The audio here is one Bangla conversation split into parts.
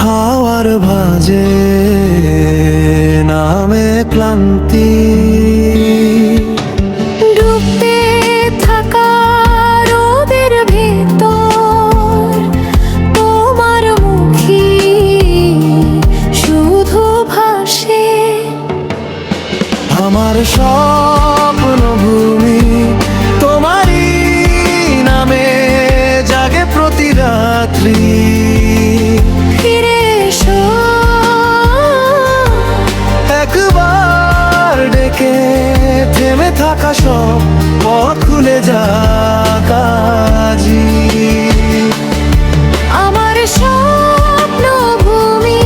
হাওয়ার ভাঁজে নামে ক্লান্তি। ডুবতে থাকা রোদের ভেতর তোমার মুখই শুধু ভাসে। আমার স্বপ্ন ভূমি তোমারই নামে জাগে প্রতি রাত্রি। ফিরে এসো একবার ডেকে থেমে থাকা সব পথ খুলে যাক আজি। আমার স্বপ্ন ভূমি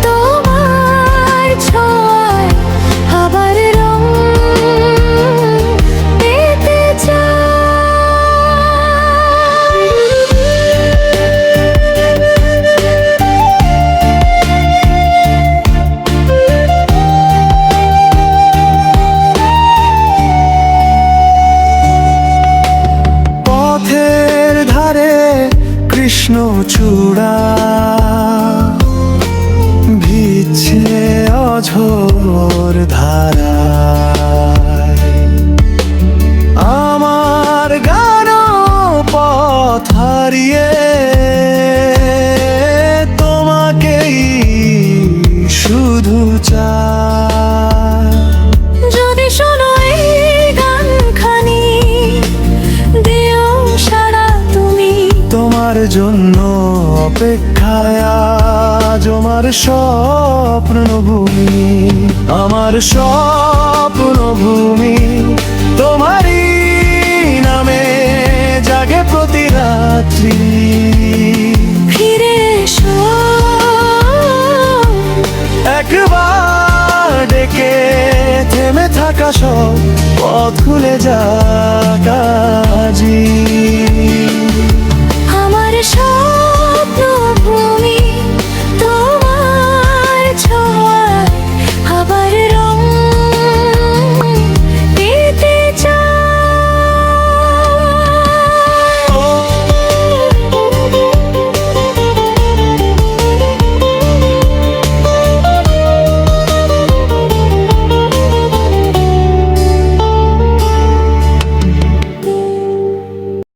তোমার ছোঁয়ায় আবার রং পেতে চাই। পথের ধারে কৃষ্ণচূড়া ভিজছে অঝোর ধারায়। আমার গান পথ হারিয়ে তোমাকেই শুধু চায়। যদি শোনো এই গানখানি দিও সাড়া তুমি। তোমার জন্য অপেক্ষায় আজ আমার স্বপ্ন ভূমি। আমার স্বপ্ন ভূমি তোমারই নামে জাগে প্রতি রাত্রি। ফিরে এসো একবার ডেকে থেমে থাকা সব পথ খুলে যাক আজি।